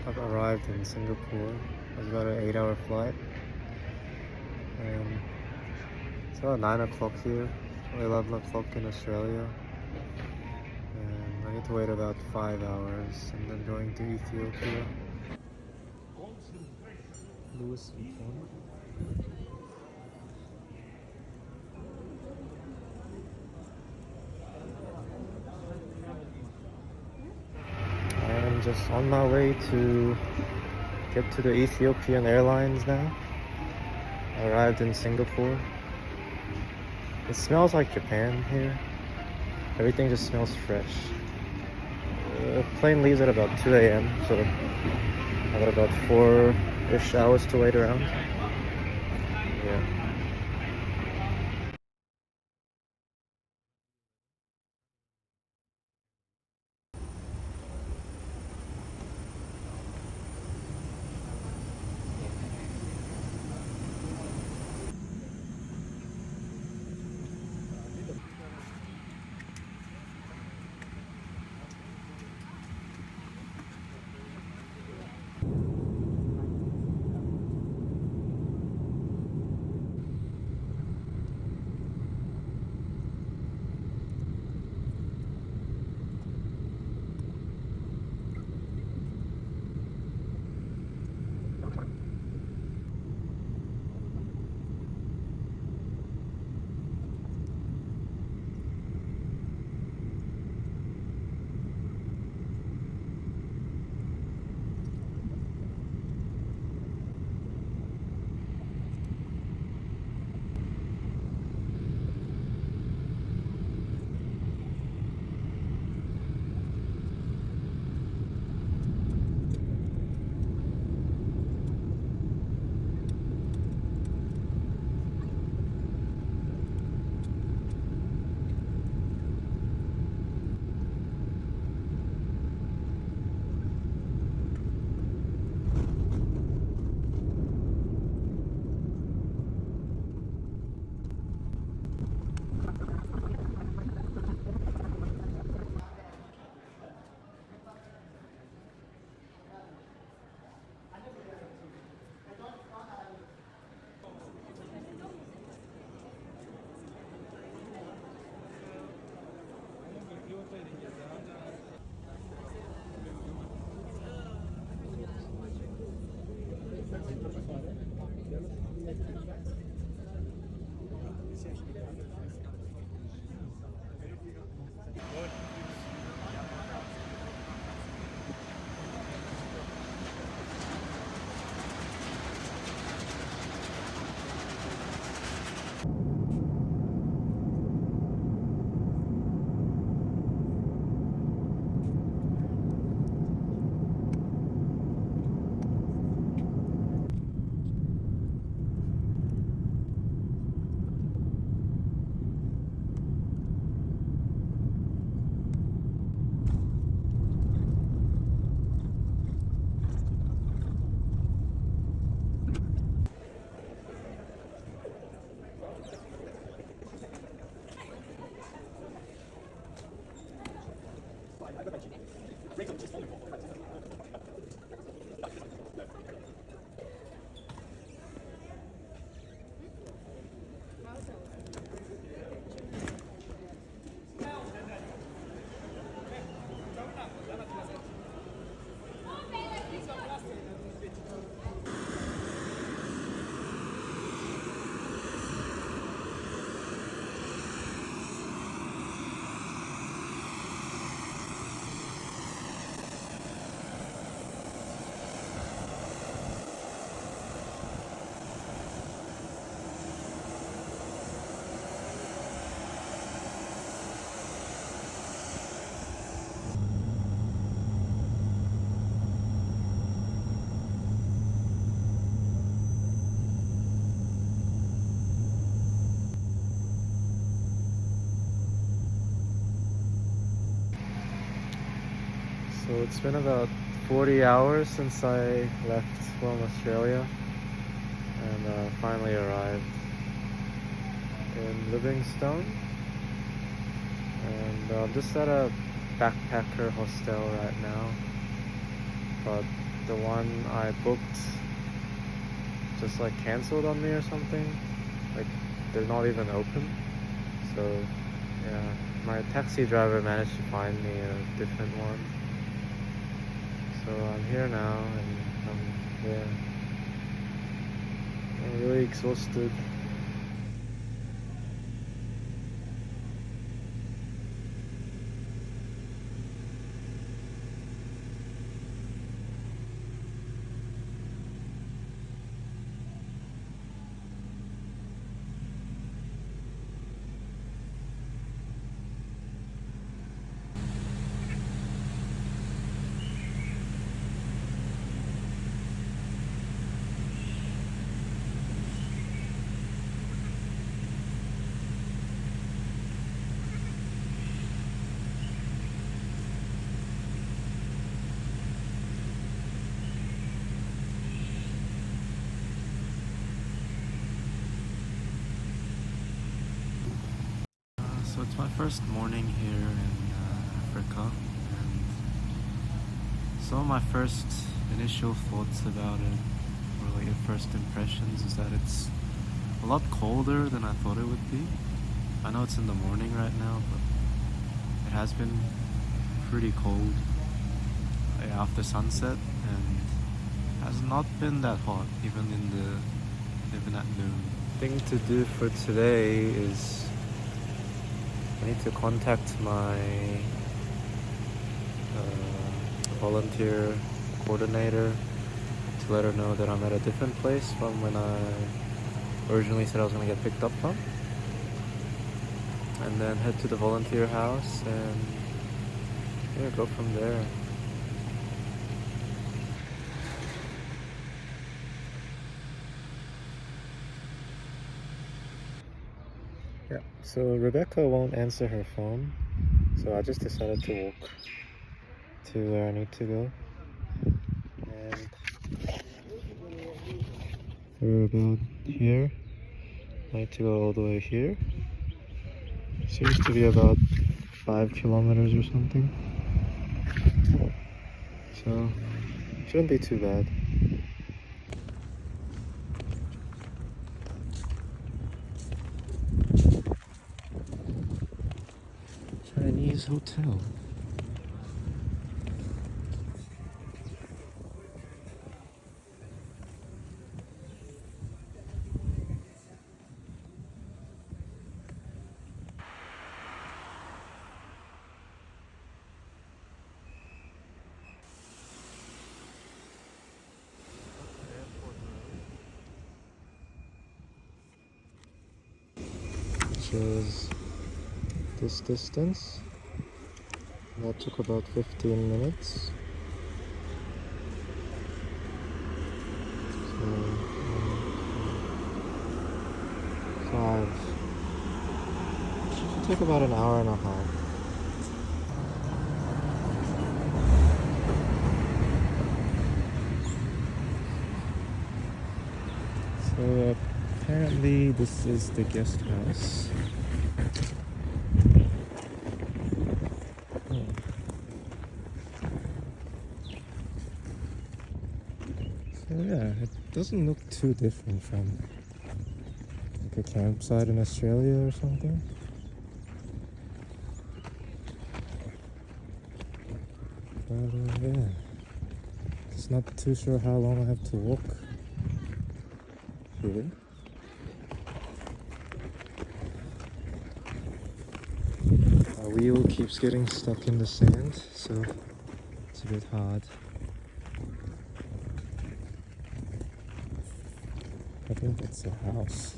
I've arrived in Singapore. It was about an 8-hour flight. And it's about 9 o'clock here, or 11 o'clock in Australia. And I need to wait about 5 hours and then going to Ethiopia. Louis Vuitton. I'm just on my way to get to the Ethiopian Airlines now. I arrived in Singapore. It smells like Japan here. Everything just smells fresh. The plane leaves at about 2 a.m. so I got about 4-ish hours to wait around. Yeah. So it's been about 40 hours since I left from Australia and finally arrived in Livingstone, and I'm just at a backpacker hostel right now. the one I booked just like canceled on me or something. Like they're not even open. So yeah, my taxi driver managed to find me a different one. So I'm here now, and I'm really exhausted. So it's my first morning here in Africa, and some of my first initial thoughts about it, or like first impressions, is that it's a lot colder than I thought it would be. I know it's in the morning right now, but it has been pretty cold after sunset, and has not been that hot even at noon. Thing to do for today is I need to contact my volunteer coordinator to let her know that I'm at a different place from when I originally said I was going to get picked up from, and then head to the volunteer house and yeah, go from there. Yeah, so Rebecca won't answer her phone, so I just decided to walk to where I need to go. And we're about here. I need to go all the way here. Seems to be about 5 kilometers or something. So, shouldn't be too bad. Chinese hotel. Which is this distance. That took about 15 minutes. So, 5. Should take about an hour and a half. So apparently this is the guest house. So yeah, it doesn't look too different from like a campsite in Australia or something. But yeah, just not too sure how long I have to walk here. My wheel keeps getting stuck in the sand, so it's a bit hard. I think it's a house.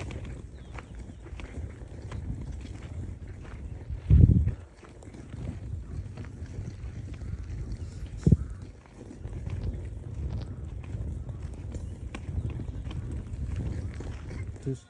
There's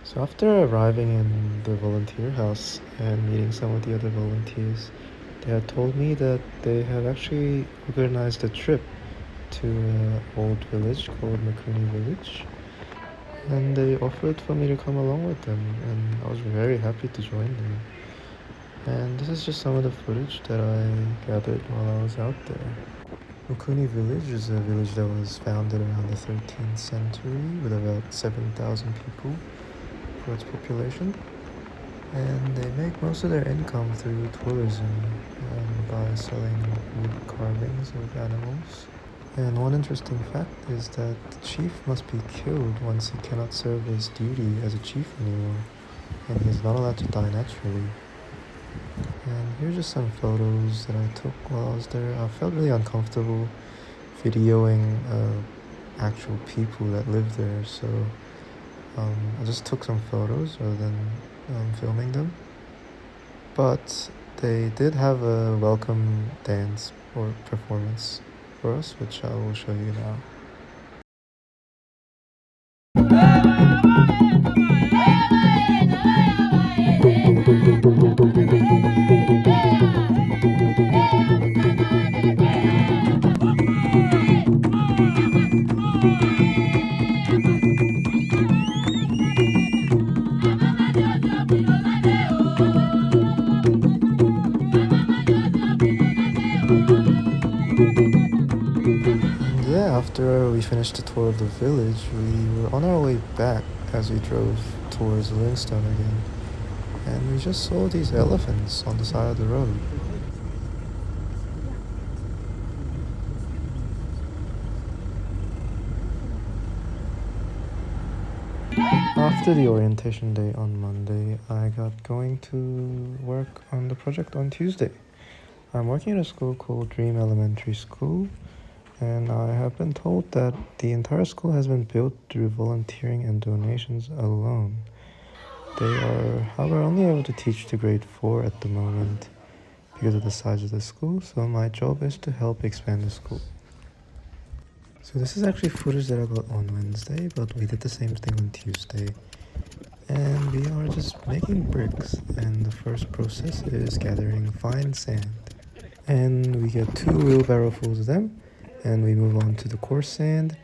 So after arriving in the volunteer house and meeting some of the other volunteers, they had told me that they have actually organized a trip to an old village called Makuni Village, and they offered for me to come along with them, and I was very happy to join them. And this is just some of the footage that I gathered while I was out there. Makuni Village is a village that was founded around the 13th century with about 7,000 people for its population. And they make most of their income through tourism and by selling wood carvings of animals. And one interesting fact is that the chief must be killed once he cannot serve his duty as a chief anymore, and he is not allowed to die naturally. And here's just some photos that I took while I was there. I felt really uncomfortable videoing actual people that live there, so I just took some photos rather than filming them. But they did have a welcome dance or performance for us, which I will show you now. Yeah, after we finished the tour of the village, we were on our way back as we drove towards Livingstone again, and we just saw these elephants on the side of the road. After the orientation day on Monday, I got going to work on the project on Tuesday. I'm working at a school called Dream Elementary School, and I have been told that the entire school has been built through volunteering and donations alone. They are, however, only able to teach to grade 4 at the moment because of the size of the school, so my job is to help expand the school. So this is actually footage that I got on Wednesday, but we did the same thing on Tuesday. And we are just making bricks, and the first process is gathering fine sand. And we get 2 wheelbarrowfuls of them, and we move on to the coarse sand.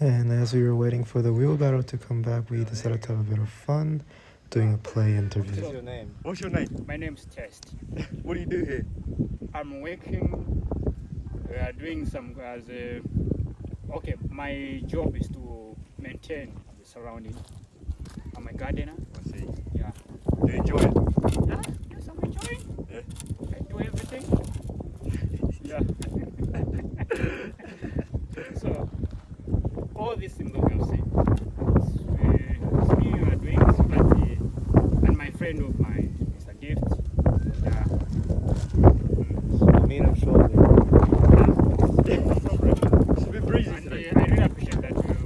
And as we were waiting for the wheelbarrow to come back, we decided to have a bit of fun doing a play interview. What's your name? What's your name? My name's Test. What do you do here? I'm working, doing some okay, my job is to maintain the surrounding. I'm a gardener. I see. Yeah. Do you enjoy it? Yeah, yes, I'm enjoying. Yeah. I do everything. Yeah. So, all these things that you'll see, it's me who are doing this party, and my friend of mine, Mr. Gift. Yeah. Meet him shortly. It's a bit breezy And today. I really appreciate that you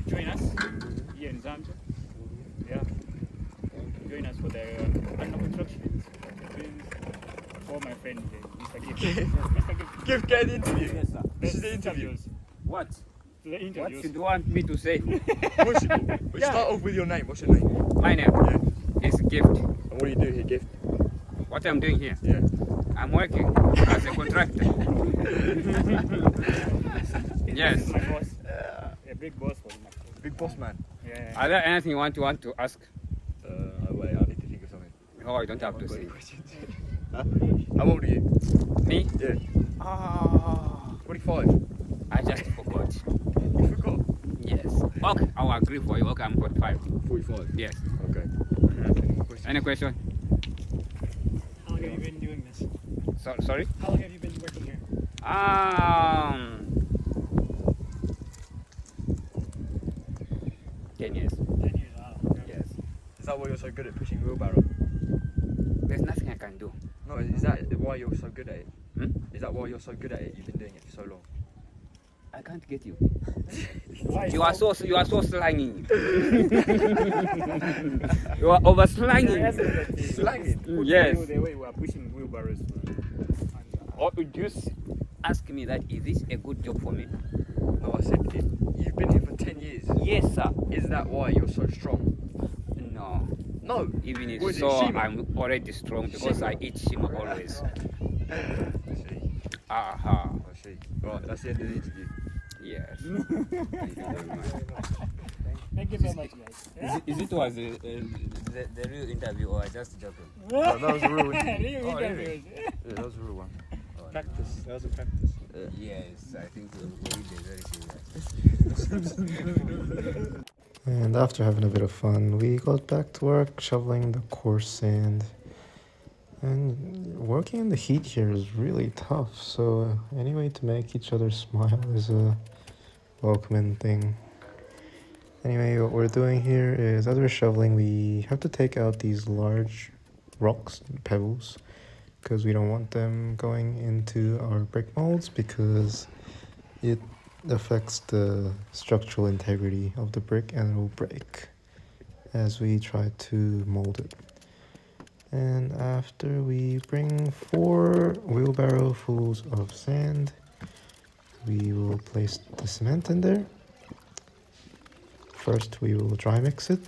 join us here in Zambia. Yeah. Join us for the under construction. For my friend, Mr. Gift. Mr. Gift. Give get an interview. Yes, sir. This is the interview. Interviews. What? The What interviews. you want me to say? We start off with your name. What's your name? My name Yeah. is Gift. And what do you do here, Gift? What I'm doing here? Yeah. I'm working as a contractor. This Yes. is my boss. A big boss for my. Big boss man. Yeah. Are there anything you want to ask? Wait, I need to think of something. Oh, you don't have to I've got say. any questions. Huh? How old are you? Me? Yeah. Ah, 45. I just forgot. You forgot? Yes. Okay, I'll agree for you. Okay, I'm 45. 45. Yes. Okay. Any question? How long have you been doing this? Sorry? How long have you been working here? 10 years. 10 years. Wow. Yes. Is that why you're so good at pushing wheelbarrow? There's nothing I can do. No, is that why you're so good at it? Hmm? Is that why you're so good at it? You've been doing it for so long. I can't get you. Why You are so slanging. You are over slanging. Slanging? Yes. The way we are pushing wheelbarrows. Or just ask me that is this a good job for me? No, I said you've been here for 10 years. Yes, sir. Is that why you're so strong? No. No. Even if Was it so, Shima? I'm already strong because Shima? I eat Shima always. I see. Aha. I see. Right, that's the end of the interview. Yes. Thank you very much. Thank you so much, guys. Is it was the real interview or just joking? No, that was a real interview. Really, Oh, really? really? Yeah, that was a real one. Practice. That was a practice. Yes, I think we did very serious. And after having a bit of fun, we got back to work shoveling the coarse sand. And working in the heat here is really tough, so any way to make each other smile is a welcoming thing. Anyway, what we're doing here is, as we're shoveling, we have to take out these large rocks and pebbles because we don't want them going into our brick molds because it affects the structural integrity of the brick and it will break as we try to mold it. And after we bring 4 wheelbarrowfuls of sand, we will place the cement in there. First we will dry mix it.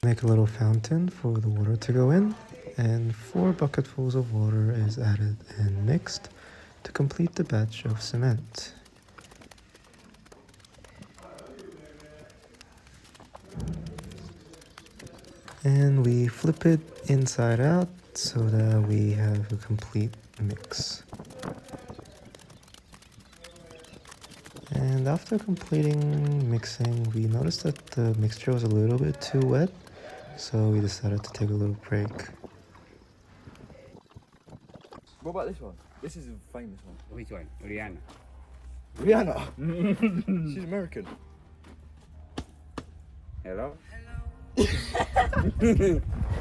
Make a little fountain for the water to go in, and 4 bucketfuls of water is added and mixed to complete the batch of cement. And we flip it inside out so that we have a complete mix. And after completing mixing, we noticed that the mixture was a little bit too wet, so we decided to take a little break. What about this one? This is a famous one. Which one? Rihanna. Rihanna. She's American. Hello?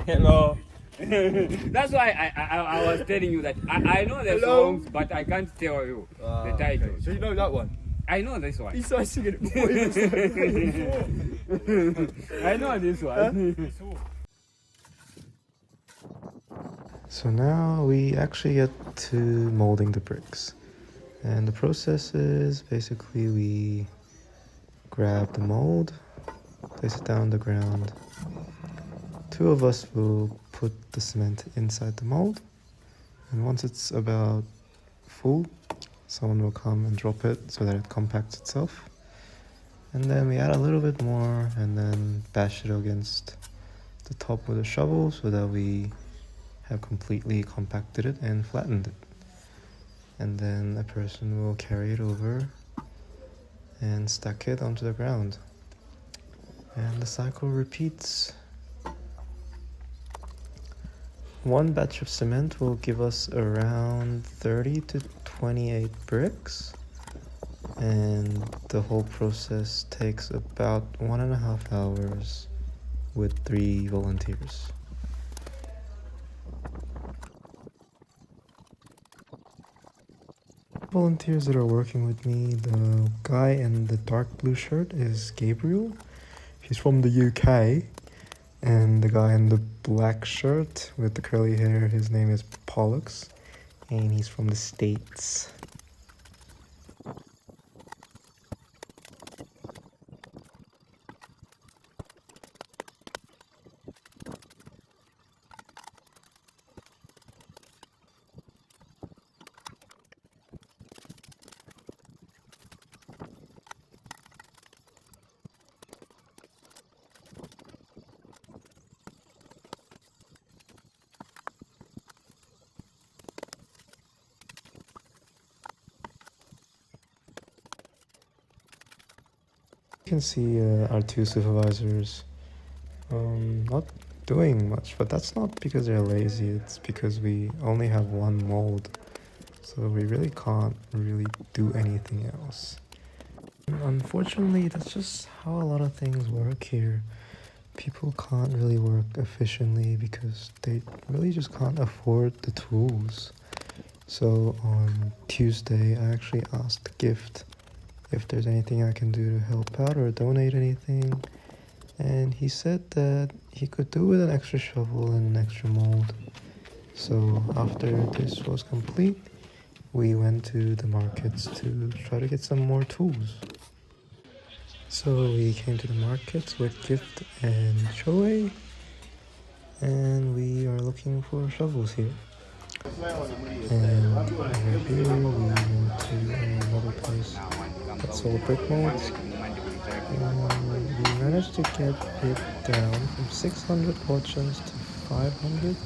Hello. That's why I was telling you that I know the Hello? songs, but I can't tell you the Okay. title. So you know that one? I know this one. He started singing it before he was I know this one. So now we actually get to molding the bricks. And the process is basically we grab the mold, place it down on the ground. 2 of us will put the cement inside the mold. And once it's about full, someone will come and drop it so that it compacts itself. And then we add a little bit more and then bash it against the top with a shovel so that we have completely compacted it and flattened it. And then a person will carry it over and stack it onto the ground. And the cycle repeats. One batch of cement will give us around 30 to 28 bricks, and the whole process takes about 1.5 hours with 3 volunteers. Volunteers that are working with me, the guy in the dark blue shirt is Gabriel. He's from the UK. And the guy in the black shirt with the curly hair, his name is Pollux, and he's from the States. You can see our 2 supervisors not doing much, but that's not because they're lazy, it's because we only have 1 mold, so we really can't really do anything else. Unfortunately, that's just how a lot of things work here. People can't really work efficiently because they really just can't afford the tools. So on Tuesday, I actually asked Gift if there's anything I can do to help out or donate anything. And he said that he could do with an extra shovel and an extra mold. So after this was complete, we went to the markets to try to get some more tools. So we came to the markets with Gift and Choi, and we are looking for shovels here. And over here we went to another place that sold brick molds, and we managed to get it down from 600 portions to 500.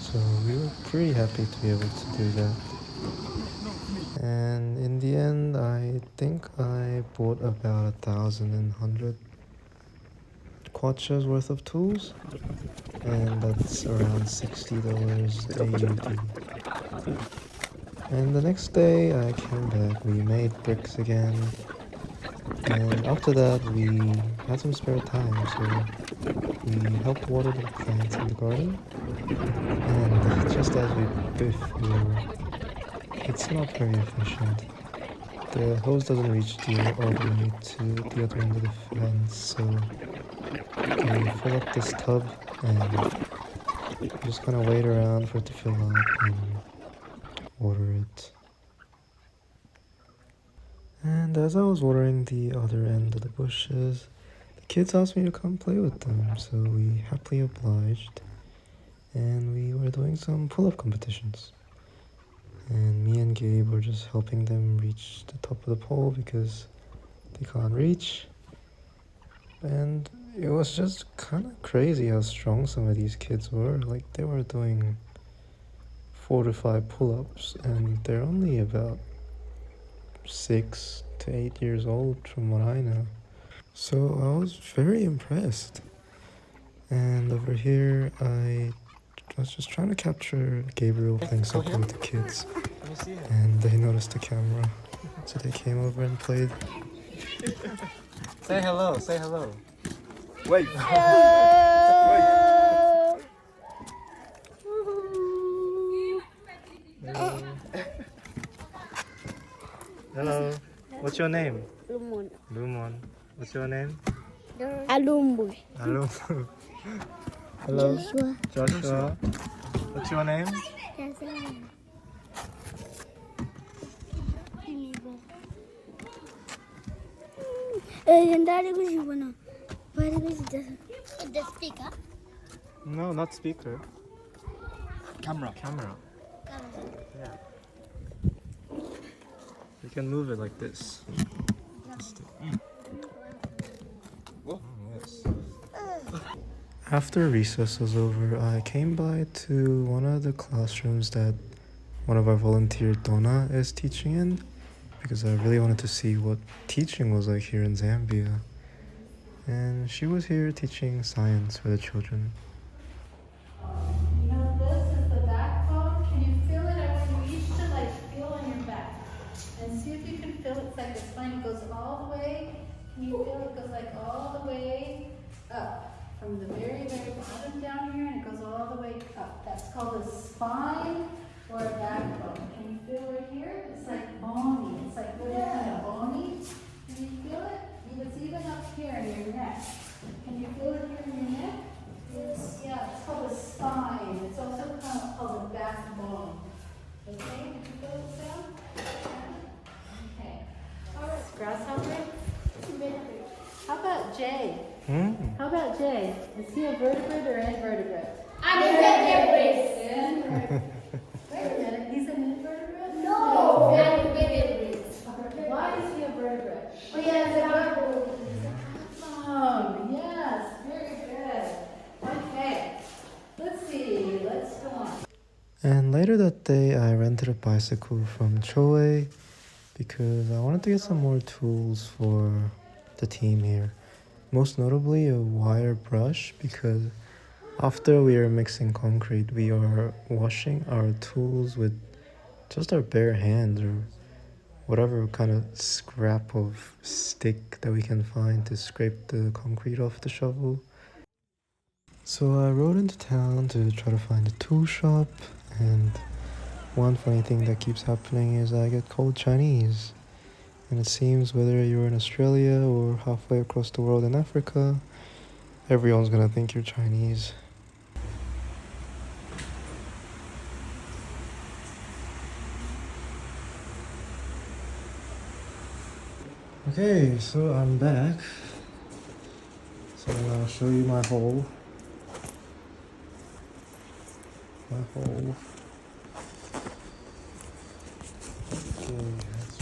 So we were pretty happy to be able to do that. And in the end, I think I bought about 1,100 kwacha's worth of tools, and that's around $60 AUD. And the next day I came back, we made bricks again, and after that we had some spare time, so we helped water the plants in the garden. And just as we before, it's not very efficient. The hose doesn't reach all the way to the other end of the fence, so we fill up this tub and just kind of wait around for it to fill up and water it. And as I was watering the other end of the bushes, the kids asked me to come play with them, so we happily obliged, and we were doing some pull-up competitions. And me and Gabe were just helping them reach the top of the pole because they can't reach. And it was just kind of crazy how strong some of these kids were. Like, they were doing 4 to 5 pull-ups, and they're only about 6 to 8 years old from what I know. So I was very impressed. And over here I was just trying to capture Gabriel playing soccer with the kids, and they noticed the camera, so they came over and played. Say hello, say hello. Wait. Hello. What's your name? Lumon. Lumon. What's your name? Alumbu. Hello. Hello. Joshua. Joshua. What's your name? The speaker. No, not speaker. Camera. Camera. Yeah. You can move it like this. Oh, yes. After recess was over, I came by to one of the classrooms that one of our volunteer Donna is teaching in, because I really wanted to see what teaching was like here in Zambia. And she was here teaching science for the children. You know, this is the backbone. Can you feel it? I want you each to like feel on your back. And see if you can feel it. It's like the spine goes all the way. Can you feel it goes like all the way up? From the very, very bottom down here, and it goes all the way up. That's called a spine or a backbone. Can you feel right here? It's like bony. It's like really kind of bony. Can you feel it? It's even up here in your neck. Can you feel it here in your neck? Yes. Yeah, it's called a spine. It's also kind of called a backbone. Okay, did you feel it sound? Okay. All right, grasshopper. How about Jay? How about Jay? Is he a vertebrate or invertebrate? I'm invertebrate. Invertebrate. Wait a minute, he's an invertebrate? No, I'm invertebrate. Why is he a vertebrate? We have the backbone. Oh, yes, very good. Okay, let's see, let's go on. And later that day, I rented a bicycle from Choi because I wanted to get some more tools for the team here. Most notably a wire brush, because after we are mixing concrete, we are washing our tools with just our bare hands or whatever kind of scrap of stick that we can find to scrape the concrete off the shovel. So I rode into town to try to find a tool shop, and one funny thing that keeps happening is I get called Chinese. And it seems whether you're in Australia or halfway across the world in Africa, everyone's gonna think you're Chinese. Okay, so I'm back. So I'll show you my hole. My hole. Okay, that's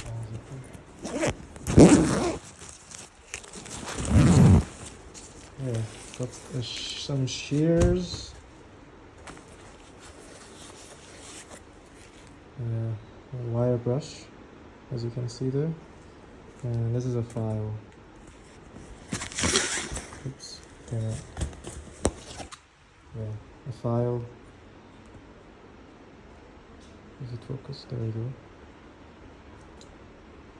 yeah, got some shears. Yeah, a wire brush, as you can see there. And this is a file. Oops, damn it. Yeah, a file. Is it focused? There we go.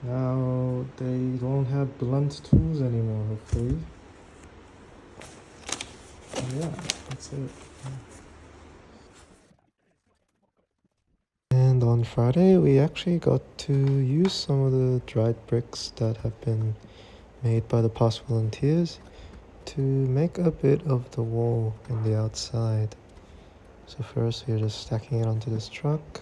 Now they don't have blunt tools anymore, hopefully. And yeah, that's it. And on Friday, we actually got to use some of the dried bricks that have been made by the past volunteers to make a bit of the wall in the outside. So first we're just stacking it onto this truck.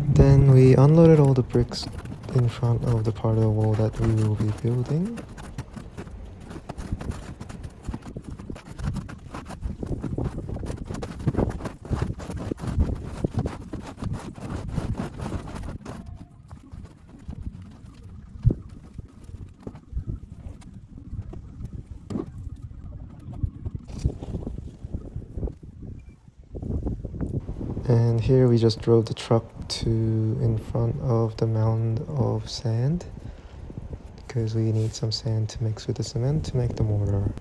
Then we unloaded all the bricks in front of the part of the wall that we will be building. And here we just drove the truck to in front of the mound of sand because we need some sand to mix with the cement to make the mortar.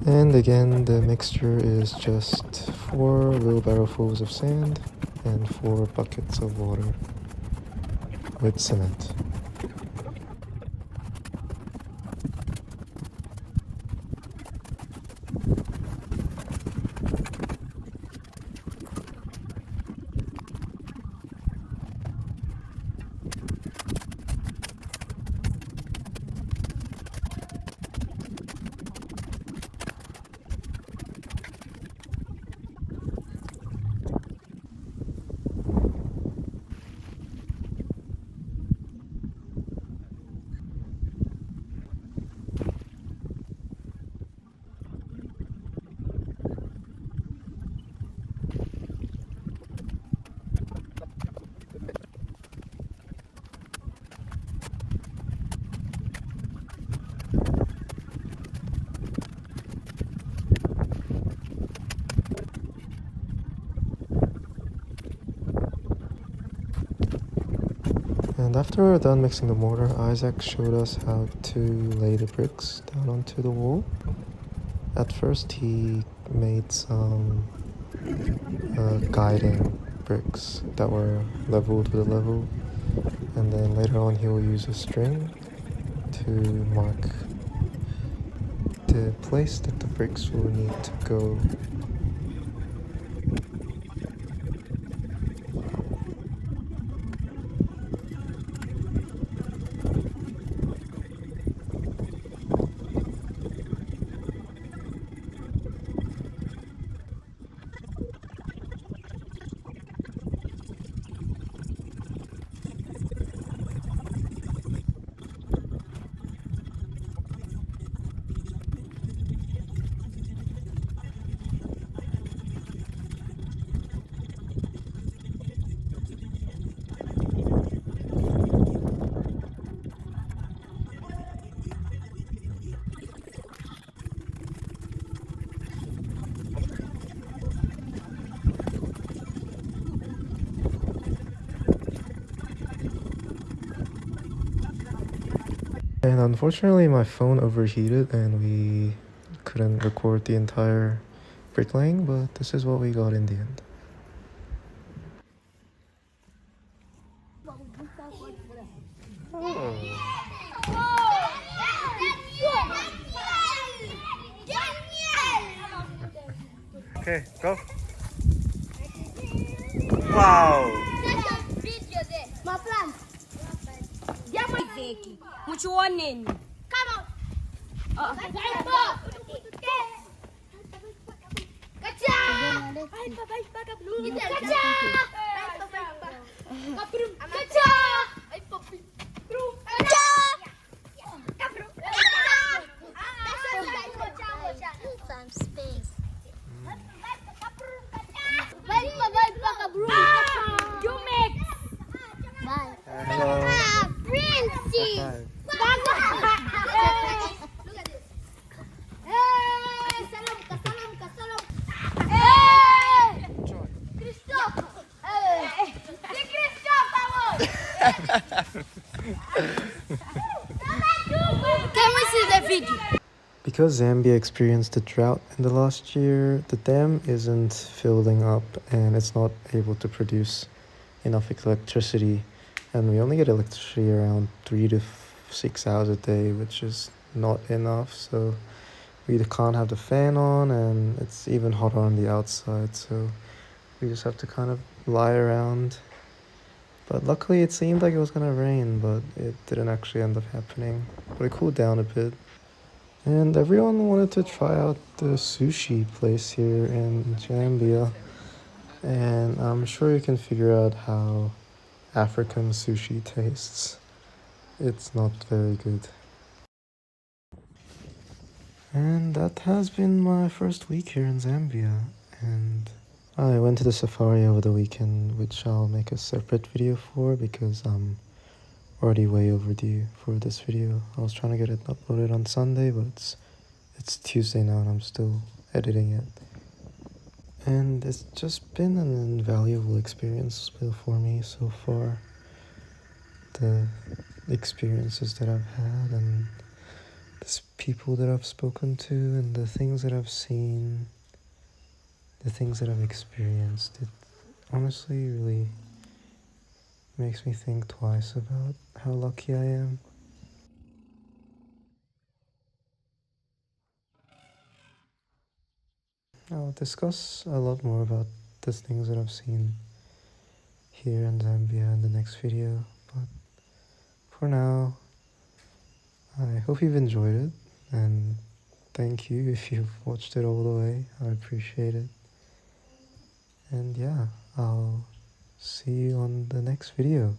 And again, the mixture is just 4 wheelbarrowfuls of sand and 4 buckets of water with cement. And after we're done mixing the mortar, Isaac showed us how to lay the bricks down onto the wall. At first he made some guiding bricks that were leveled with a level, and then later on he will use a string to mark the place that the bricks will need to go. And unfortunately my phone overheated and we couldn't record the entire bricklaying, but this is what we got in the end. Okay, go. Wow. My plan. Which one in? Come on. Some space. You make. Bye. Hello. Princey. High Look at this. Hey, salam ka, salam ka, salam. Hey, Christophe. Hey, si Christophe, Can we see the video? Because Zambia experienced a drought in the last year, the dam isn't filling up and it's not able to produce enough electricity. And we only get electricity around 3 to 6 hours a day, which is not enough. So we can't have the fan on and it's even hotter on the outside. So we just have to kind of lie around. But luckily it seemed like it was gonna rain, but it didn't actually end up happening. But it cooled down a bit. And everyone wanted to try out the sushi place here in Zambia. And I'm sure you can figure out how African sushi tastes. It's not very good. And that has been my first week here in Zambia. And I went to the safari over the weekend, which I'll make a separate video for because I'm already way overdue for this video. I was trying to get it uploaded on Sunday, but it's Tuesday now and I'm still editing it. And it's just been an invaluable experience for me so far. The experiences that I've had and the people that I've spoken to and the things that I've seen, the things that I've experienced. It honestly really makes me think twice about how lucky I am. I'll discuss a lot more about the things that I've seen here in Zambia in the next video, but for now, I hope you've enjoyed it, and thank you if you've watched it all the way. I appreciate it. And yeah, I'll see you on the next video.